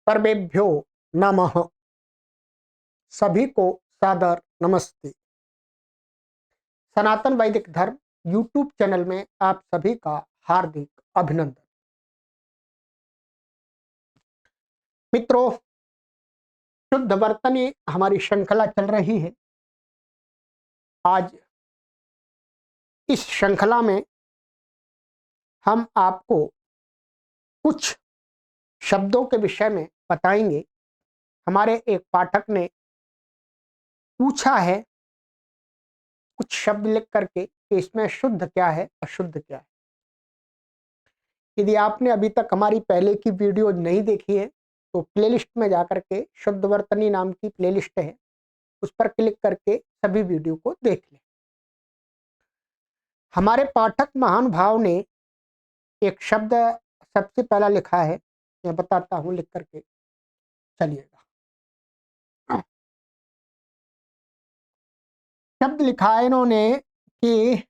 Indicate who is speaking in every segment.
Speaker 1: सर्वेभ्यो नमः। सभी को सादर नमस्ते। सनातन वैदिक धर्म यूट्यूब चैनल में आप सभी का हार्दिक अभिनंदन। मित्रों, शुद्ध वर्तनी हमारी श्रृंखला चल रही है। आज इस श्रृंखला में हम आपको कुछ शब्दों के विषय में बताएंगे। हमारे एक पाठक ने पूछा है कुछ शब्द लिख करके कि इसमें शुद्ध क्या है, अशुद्ध क्या है। यदि आपने अभी तक हमारी पहले की वीडियो नहीं देखी है तो प्लेलिस्ट में जाकर के शुद्ध वर्तनी नाम की प्लेलिस्ट है, उस पर क्लिक करके सभी वीडियो को देख लें। हमारे पाठक महानुभाव ने एक शब्द सबसे पहला लिखा है, मैं बताता हूं लिख करके चलिएगा। शब्द लिखा है इन्होंने कि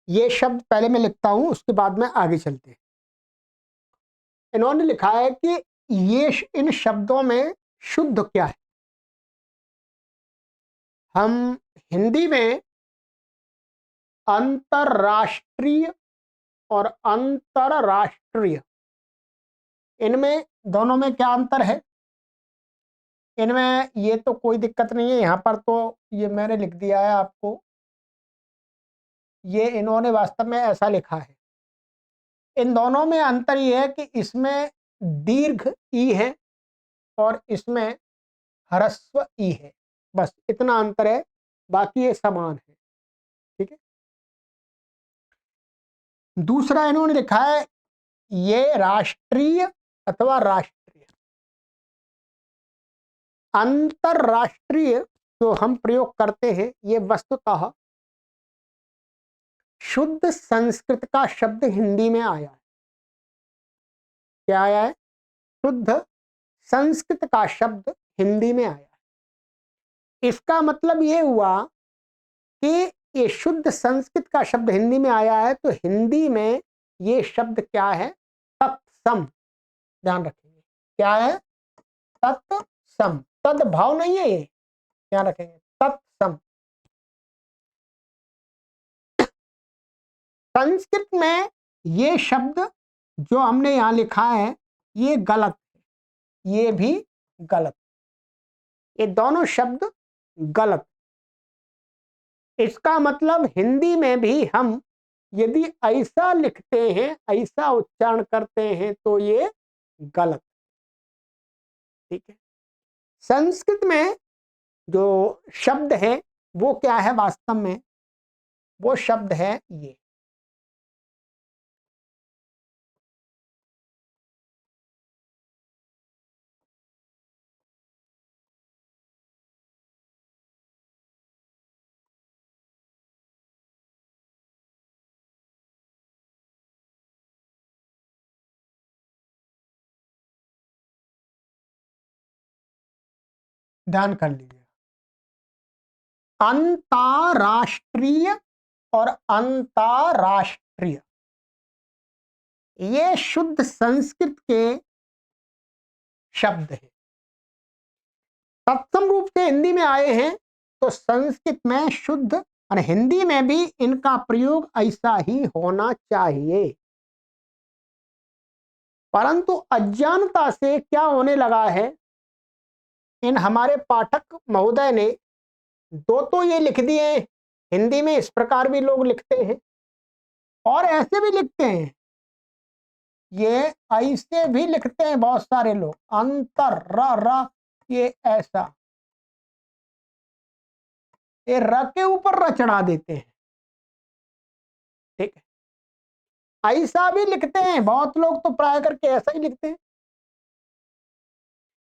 Speaker 1: ये शब्द पहले मैं लिखता हूं, उसके बाद में आगे चलते हैं। इन्होंने लिखा है कि ये इन शब्दों में शुद्ध क्या है। हम हिंदी में अंतरराष्ट्रीय और अंतरराष्ट्रीय, इनमें दोनों में क्या अंतर है? इनमें ये तो कोई दिक्कत नहीं है, यहां पर तो ये मैंने लिख दिया है आपको। ये इन्होंने वास्तव में ऐसा लिखा है। इन दोनों में अंतर ये है कि इसमें दीर्घ ई है और इसमें ह्रस्व ई है, बस इतना अंतर है, बाकी ये समान है। ठीक है। दूसरा इन्होंने लिखा है ये राष्ट्रीय अथवा राष्ट्रीय। अंतरराष्ट्रीय जो हम प्रयोग करते हैं ये वस्तुतः शुद्ध संस्कृत का शब्द हिंदी में आया है। क्या आया है? शुद्ध संस्कृत का शब्द हिंदी में आया है। इसका मतलब ये हुआ कि ये शुद्ध संस्कृत का शब्द हिंदी में आया है, तो हिंदी में ये शब्द क्या है? तत्सम। ध्यान रखेंगे, क्या है? तत्सम। तद भाव नहीं है, ये ध्यान रखेंगे, तत्सम। संस्कृत में ये शब्द जो हमने यहां लिखा है ये गलत है, ये भी गलत, ये दोनों शब्द गलत। इसका मतलब हिंदी में भी हम यदि ऐसा लिखते हैं, ऐसा उच्चारण करते हैं तो ये गलत। ठीक है। संस्कृत में जो शब्द है वो क्या है? वास्तव में वो शब्द है ये। ध्यान कर लीजिए, अंतरराष्ट्रीय और अंतरराष्ट्रीय, ये शुद्ध संस्कृत के शब्द है। तत्सम रूप से हिंदी में आए हैं, तो संस्कृत में शुद्ध और हिंदी में भी इनका प्रयोग ऐसा ही होना चाहिए। परंतु अज्ञानता से क्या होने लगा है इन हमारे पाठक महोदय ने दो तो ये लिख दिए हैं हिंदी में, इस प्रकार भी लोग लिखते हैं और ऐसे भी लिखते हैं, ये ऐसे भी लिखते हैं बहुत सारे लोग, अंतर र र, ये ऐसा, ये र के ऊपर र चढ़ा देते हैं। ठीक है, ऐसा भी लिखते हैं बहुत लोग, तो प्राय करके ऐसा ही लिखते हैं,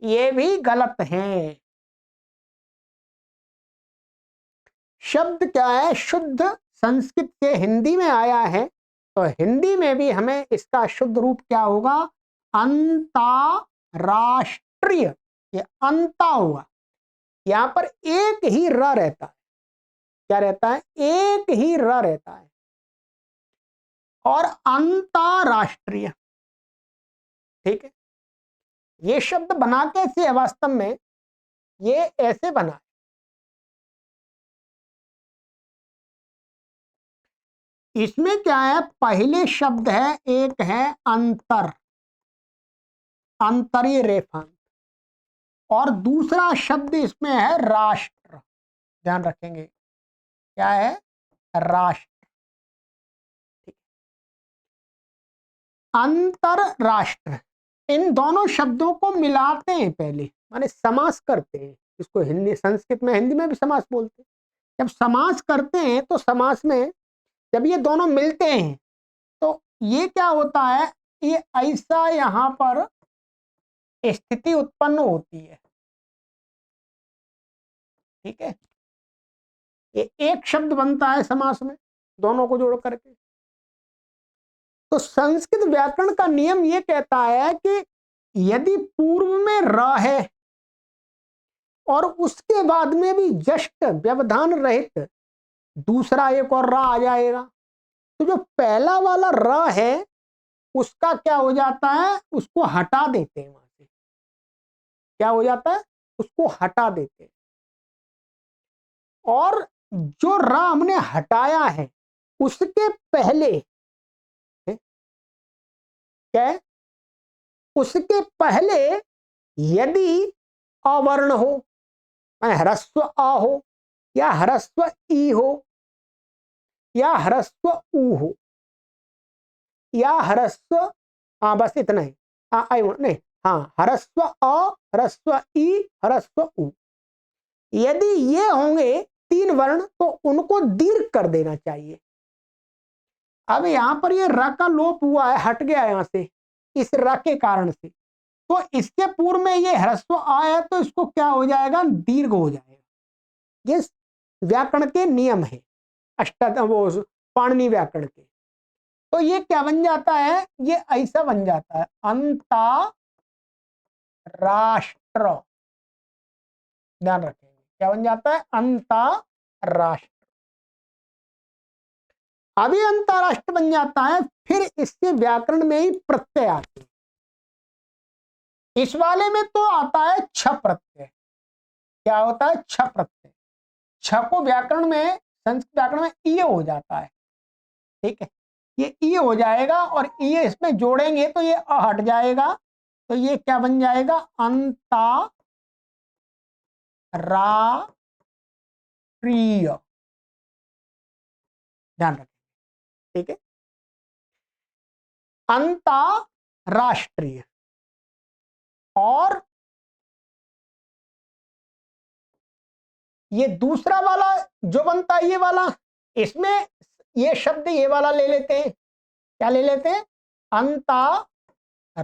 Speaker 1: ये भी गलत है। शब्द क्या है, शुद्ध संस्कृत से हिंदी में आया है, तो हिंदी में भी हमें इसका शुद्ध रूप क्या होगा, अंतरराष्ट्रीय। ये अंता होगा, यहां पर एक ही र रहता है, क्या रहता है, एक ही र रहता है, और अंतरराष्ट्रीय। ठीक है, ये शब्द बना कैसे है वास्तव में, ये ऐसे बना, इसमें क्या है, पहले शब्द है, एक है अंतर, अंतरीय रेफांत, और दूसरा शब्द इसमें है राष्ट्र, ध्यान रखेंगे क्या है, राष्ट्र। अंतरराष्ट्र, इन दोनों शब्दों को मिलाते हैं पहले, माने समास करते हैं, इसको हिंदी संस्कृत में हिंदी में भी समास बोलते हैं। जब समास करते हैं तो समास में जब ये दोनों मिलते हैं तो ये क्या होता है, ये ऐसा यहां पर स्थिति उत्पन्न होती है। ठीक है, ये एक शब्द बनता है समास में दोनों को जोड़ करके। तो संस्कृत व्याकरण का नियम ये कहता है कि यदि पूर्व में र है और उसके बाद में भी जस्ट व्यवधान रहित दूसरा एक और र आ जाएगा, तो जो पहला वाला र है उसका क्या हो जाता है, उसको हटा देते हैं वहां से, क्या हो जाता है, उसको हटा देते हैं, और जो र हमने हटाया है उसके पहले क्या है, उसके पहले यदि अवर्ण हो, ह्रस्व अ हो या ह्रस्व ई हो या ह्रस्व ऊ हो या ह्रस्व, हाँ बस इतना ही, नहीं, हाँ ह्रस्व अ, ह्रस्व ई, ह्रस्व ऊ, यदि ये होंगे तीन वर्ण तो उनको दीर्घ कर देना चाहिए। अब यहां पर ये र का लोप हुआ है, हट गया यहां से इस र के कारण से, तो इसके पूर्व में ये ह्रस्व आया तो इसको क्या हो जाएगा, दीर्घ हो जाएगा। ये व्याकरण के नियम है, वो पाणिनि व्याकरण के। तो ये क्या बन जाता है, ये ऐसा बन जाता है, अंतरराष्ट्र, ध्यान रखेंगे क्या बन जाता है, अंतरराष्ट्र। अभी अंतरराष्ट्र बन जाता है, फिर इसके व्याकरण में ही प्रत्यय आते हैं। इस वाले में तो आता है छ प्रत्यय, क्या होता है, छ प्रत्यय, छ को व्याकरण में, संस्कृत व्याकरण में ई हो जाता है। ठीक है, ये ई हो जाएगा और ई इसमें जोड़ेंगे तो ये अ हट जाएगा, तो ये क्या बन जाएगा, अंतरराष्ट्रीय, ध्यान रखें। ठीक है, अंतरराष्ट्रीय, और ये दूसरा वाला जो बनता है ये वाला, इसमें ये शब्द ये वाला ले लेते हैं, क्या ले लेते हैं, अंतरराष्ट्र,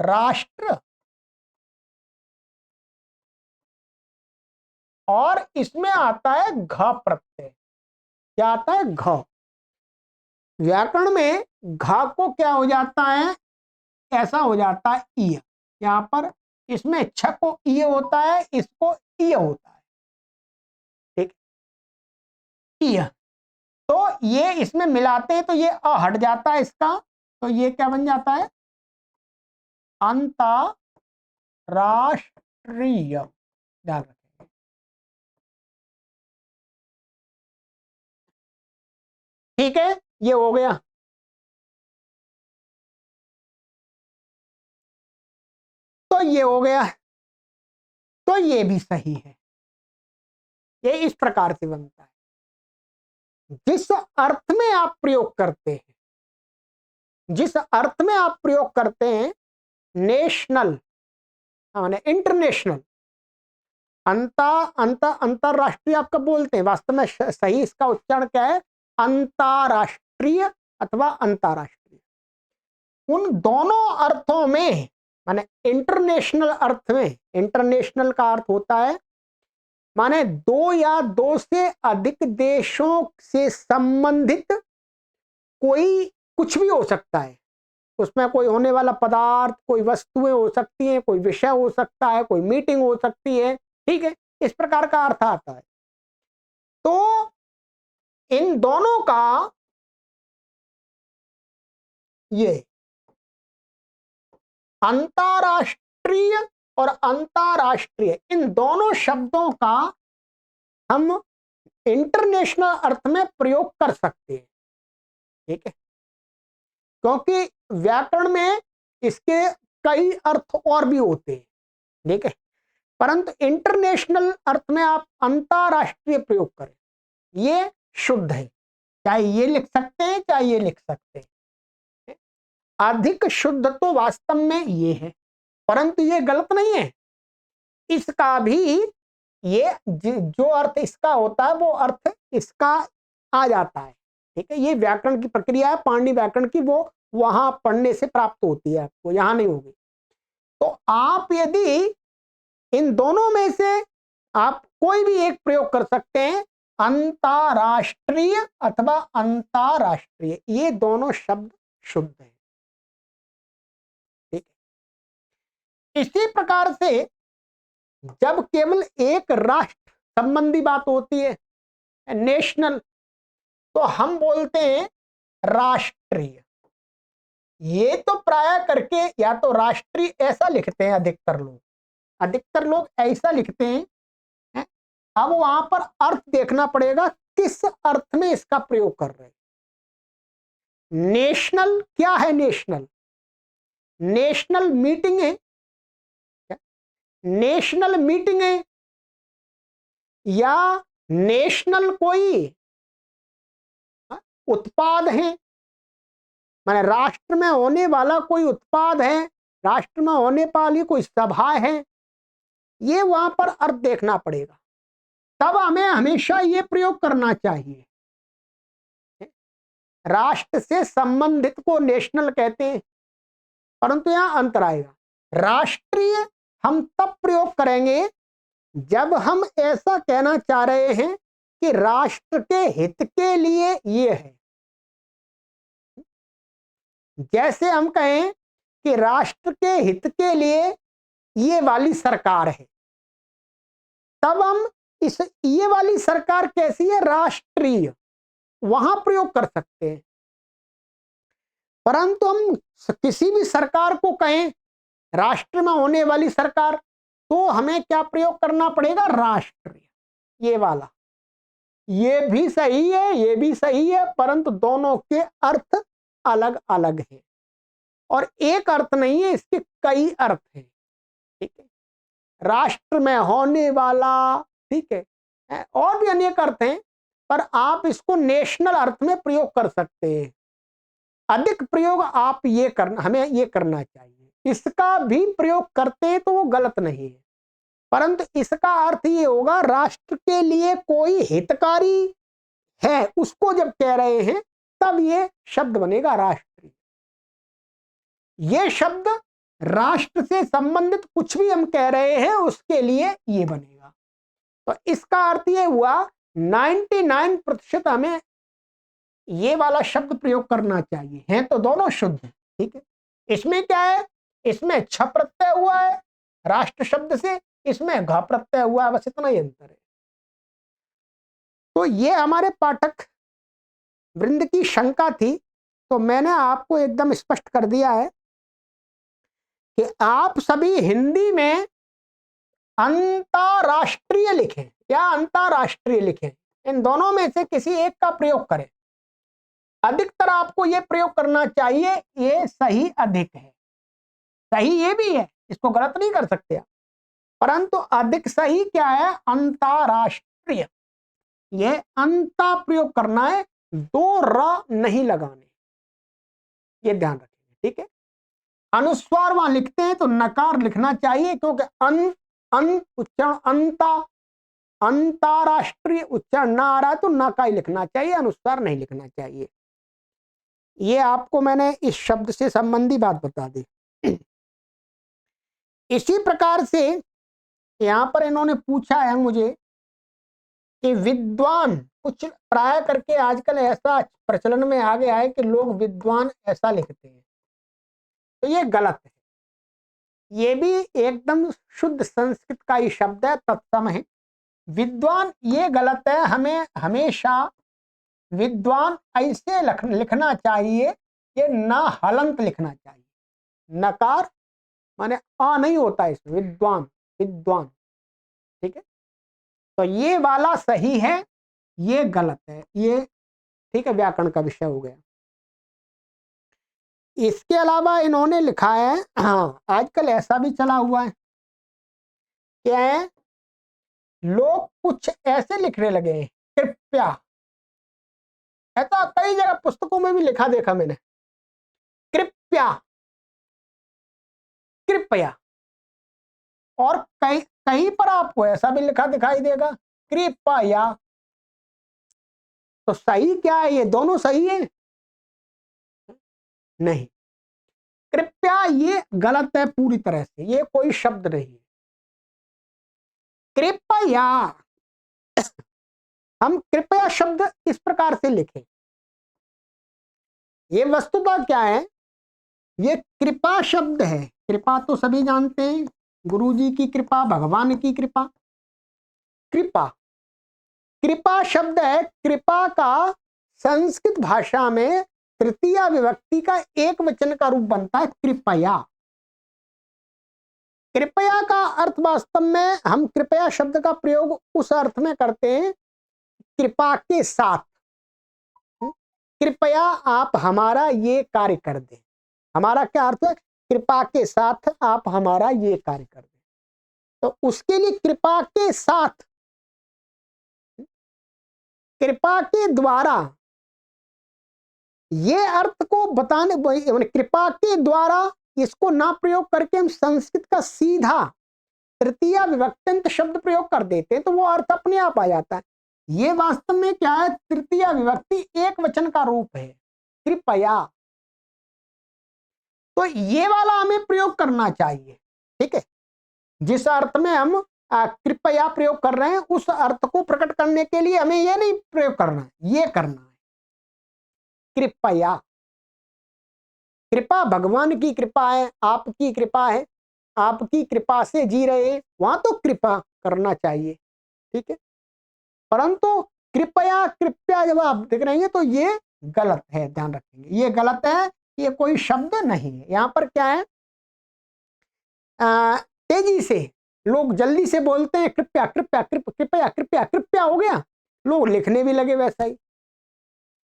Speaker 1: और इसमें आता है घ प्रत्यय, क्या आता है, घ। व्याकरण में घ को क्या हो जाता है, ऐसा हो जाता है ई, यहां पर इसमें छ को ई होता है, इसको ई होता है। ठीक, ई, तो ये इसमें मिलाते हैं तो ये अ हट जाता है इसका, तो ये क्या बन जाता है, अंतरराष्ट्रीय, ध्यान रखें। ठीक है, ये हो गया। तो ये हो गया, तो ये भी सही है। ये इस प्रकार से बनता है। जिस अर्थ में आप प्रयोग करते हैं, जिस अर्थ में आप प्रयोग करते हैं, नेशनल माने इंटरनेशनल, अंतरराष्ट्रीय आप कब बोलते हैं? वास्तव में सही इसका उच्चारण क्या है? अंतरराष्ट्रीय अथवा अंतरराष्ट्रीय। उन दोनों अर्थों में माने इंटरनेशनल अर्थ में, इंटरनेशनल का अर्थ होता है माने दो या दो से अधिक देशों से संबंधित कोई कुछ भी हो सकता है। उसमें कोई होने वाला पदार्थ, कोई वस्तुएं हो सकती हैं, कोई विषय हो सकता है, कोई मीटिंग हो सकती है, ठीक है, इस प्रकार का अर्थ आता है। तो इन दोनों का ये अंतरराष्ट्रीय और अंतरराष्ट्रीय, इन दोनों शब्दों का हम इंटरनेशनल अर्थ में प्रयोग कर सकते हैं, ठीक है, क्योंकि व्याकरण में इसके कई अर्थ और भी होते हैं, ठीक है, परंतु इंटरनेशनल अर्थ में आप अंतरराष्ट्रीय प्रयोग करें, ये शुद्ध है। चाहे ये लिख सकते हैं, चाहे ये लिख सकते हैं। अधिक शुद्ध तो वास्तव में ये है, परंतु ये गलत नहीं है। इसका भी ये जो अर्थ इसका होता है वो अर्थ इसका आ जाता है, ठीक है। ये व्याकरण की प्रक्रिया है, पाणिनि व्याकरण की, वो वहां पढ़ने से प्राप्त होती है, आपको यहां नहीं होगी। तो आप यदि इन दोनों में से आप कोई भी एक प्रयोग कर सकते हैं, अंतरराष्ट्रीय अथवा अंतरराष्ट्रीय, ये दोनों शब्द शुद्ध हैं, ठीक है। इसी प्रकार से जब केवल एक राष्ट्र संबंधी बात होती है, नेशनल, तो हम बोलते हैं राष्ट्रीय। ये तो प्राय करके या तो राष्ट्रीय ऐसा लिखते हैं, अधिकतर लोग ऐसा लिखते हैं, है? अब वहां पर अर्थ देखना पड़ेगा किस अर्थ में इसका प्रयोग कर रहे हैं। नेशनल क्या है? नेशनल मीटिंग है, नेशनल मीटिंग है, या नेशनल कोई उत्पाद है, माने राष्ट्र में होने वाला कोई उत्पाद है, राष्ट्र में होने वाली कोई सभा है, ये वहां पर अर्थ देखना पड़ेगा। तब हमें हमेशा ये प्रयोग करना चाहिए। राष्ट्र से संबंधित को नेशनल कहते हैं, परंतु यहां अंतर आएगा। राष्ट्रीय हम तब प्रयोग करेंगे जब हम ऐसा कहना चाह रहे हैं कि राष्ट्र के हित के लिए ये है। जैसे हम कहें कि राष्ट्र के हित के लिए ये वाली सरकार है, तब हम इस ये वाली सरकार कैसी है? राष्ट्रीय, वहां प्रयोग कर सकते हैं। परंतु हम किसी भी सरकार को कहें राष्ट्र में होने वाली सरकार, तो हमें क्या प्रयोग करना पड़ेगा? राष्ट्रीय, ये वाला। ये भी सही है, ये भी सही है, परंतु दोनों के अर्थ अलग अलग हैं, और एक अर्थ नहीं है, इसके कई अर्थ हैं, ठीक है। राष्ट्र में होने वाला, ठीक है, और भी अनेक अर्थ हैं, पर आप इसको नेशनल अर्थ में प्रयोग कर सकते हैं। अधिक प्रयोग आप ये करना, हमें ये करना चाहिए। इसका भी प्रयोग करते हैं तो वो गलत नहीं है, परंतु इसका अर्थ ये होगा राष्ट्र के लिए कोई हितकारी है, उसको जब कह रहे हैं तब ये शब्द बनेगा राष्ट्रीय। ये शब्द राष्ट्र से संबंधित कुछ भी हम कह रहे हैं उसके लिए ये बनेगा। तो इसका अर्थ ये हुआ 99% हमें ये वाला शब्द प्रयोग करना चाहिए। हैं तो दोनों शुद्ध, ठीक है। इसमें क्या है? इसमें छ प्रत्यय हुआ है राष्ट्र शब्द से, इसमें घ प्रत्यय हुआ है, बस इतना ही अंतर है। तो ये हमारे पाठक वृंद की शंका थी, तो मैंने आपको एकदम स्पष्ट कर दिया है कि आप सभी हिंदी में अंतरराष्ट्रीय लिखें या अंतरराष्ट्रीय लिखें, इन दोनों में से किसी एक का प्रयोग करें। अधिकतर आपको यह प्रयोग करना चाहिए, ये सही अधिक है, सही ये भी है, इसको गलत नहीं कर सकते आप। परंतु अधिक सही क्या है, अंतरराष्ट्रीय। यह अंता प्रयोग करना है, दो र नहीं लगाने, ये ध्यान रखेंगे, ठीक है। अनुस्वार वहां लिखते हैं तो नकार लिखना चाहिए, क्योंकि उच्चारण अंतरराष्ट्रीय उच्चारण ना आ रहा है तो नका ही लिखना चाहिए, अनुस्वार नहीं लिखना चाहिए। ये आपको मैंने इस शब्द से संबंधी बात बता दी। इसी प्रकार से यहां पर इन्होंने पूछा है मुझे कि विद्वान, कुछ प्राय करके आजकल ऐसा प्रचलन में आ गया है कि लोग विद्वान ऐसा लिखते हैं, तो ये गलत है। ये भी एकदम शुद्ध संस्कृत का ही शब्द है, तत्सम है। विद्वान ये गलत है, हमें हमेशा विद्वान ऐसे लिखना चाहिए, ये ना हलंत लिखना चाहिए, नकार माने आ नहीं होता इसमें, विद्वान विद्वान, ठीक है। तो ये वाला सही है, ये गलत है, ये ठीक है, व्याकरण का विषय हो गया। इसके अलावा इन्होंने लिखा है, हाँ आजकल ऐसा भी चला हुआ है, क्या है, लोग कुछ ऐसे लिखने लगे हैं, कृपया, ऐसा कई जगह पुस्तकों में भी लिखा देखा मैंने, कृपया कृपया, और कहीं कहीं पर आपको ऐसा भी लिखा दिखाई देगा, कृपया। तो सही क्या है, ये दोनों सही है? नहीं, कृपया ये गलत है पूरी तरह से, ये कोई शब्द नहीं है। कृपया, हम कृपया शब्द इस प्रकार से लिखें, ये वस्तुतः क्या है, ये कृपा शब्द है। कृपा तो सभी जानते हैं, गुरु जी की कृपा, भगवान की कृपा, कृपा कृपा शब्द है। कृपा का संस्कृत भाषा में तृतीया विभक्ति का एक वचन का रूप बनता है कृपया। कृपया का अर्थ वास्तव में हम कृपया शब्द का प्रयोग उस अर्थ में करते हैं, कृपा के साथ, कृपया आप हमारा ये कार्य कर दें। हमारा क्या अर्थ है, कृपा के साथ आप हमारा ये कार्य कर दें। तो उसके लिए कृपा के साथ, कृपा के द्वारा, ये अर्थ को बताने, कृपा के द्वारा इसको ना प्रयोग करके हम संस्कृत का सीधा तृतीया विभक्त्यंत शब्द प्रयोग कर देते हैं, तो वो अर्थ अपने आप आ जाता है। ये वास्तव में क्या है, तृतीया विभक्ति एक वचन का रूप है, कृपया। तो ये वाला हमें प्रयोग करना चाहिए, ठीक है। जिस अर्थ में हम कृपया प्रयोग कर रहे हैं, उस अर्थ को प्रकट करने के लिए हमें ये नहीं प्रयोग करना है, ये करना है कृपया। कृपा भगवान की कृपा है, आपकी कृपा है, आपकी कृपा से जी रहे हैं, वहां तो कृपा करना चाहिए, ठीक है। परंतु कृपया कृपया जब आप देख रहे हैं तो ये गलत है, ध्यान रखेंगे, ये गलत है, ये कोई शब्द नहीं है। यहां पर क्या है, तेजी से लोग जल्दी से बोलते हैं कृपया कृपया कृपया कृपया कृपया, हो गया, लोग लिखने भी लगे वैसा ही।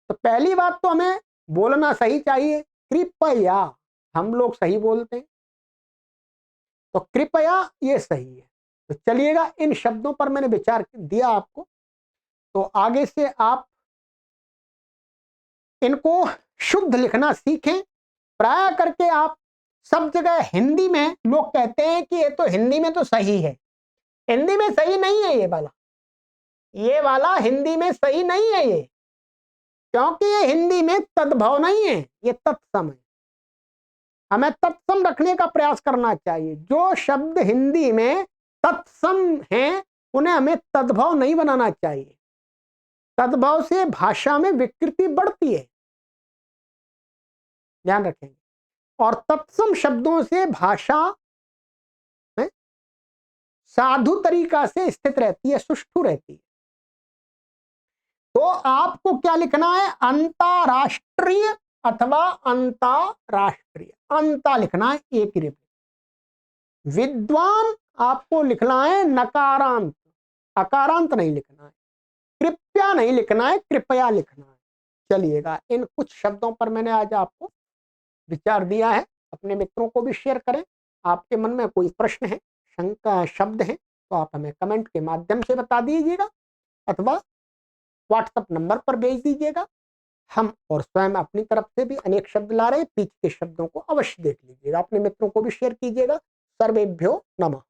Speaker 1: तो पहली बात तो हमें बोलना सही चाहिए, कृपया, हम लोग सही बोलते हैं, तो कृपया ये सही है। तो चलिएगा, इन शब्दों पर मैंने विचार दिया आपको, तो आगे से आप इनको शुद्ध लिखना सीखें। प्राय करके आप सब जगह हिंदी में लोग कहते हैं कि ये तो हिंदी में तो सही है, हिंदी में सही नहीं है, ये वाला हिंदी में सही नहीं है ये, क्योंकि ये हिंदी में तद्भव नहीं है, ये तत्सम है। हमें तत्सम रखने का प्रयास करना चाहिए। जो शब्द हिंदी में तत्सम हैं, उन्हें हमें तद्भव नहीं बनाना चाहिए। तद्भव से भाषा में विकृति बढ़ती है, ध्यान रखेंगे। और तत्सम शब्दों से भाषा में साधु तरीका से स्थित रहती है, सुष्ठु रहती है। तो आपको क्या लिखना है, अंतरराष्ट्रीय अथवा अंतरराष्ट्रीय, अंता लिखना है एक ही। विद्वान आपको लिखना है नकारांत, अकारांत नहीं लिखना है। कृपया नहीं लिखना है, कृपया लिखना है। चलिएगा, इन कुछ शब्दों पर मैंने आज आपको विचार दिया है, अपने मित्रों को भी शेयर करें। आपके मन में कोई प्रश्न है शब्द हैं तो आप हमें कमेंट के माध्यम से बता दीजिएगा अथवा व्हाट्सएप नंबर पर भेज दीजिएगा। हम और स्वयं अपनी तरफ से भी अनेक शब्द ला रहे हैं, पीछे के शब्दों को अवश्य देख लीजिएगा, अपने मित्रों को भी शेयर कीजिएगा। सर्वेभ्यो नमः।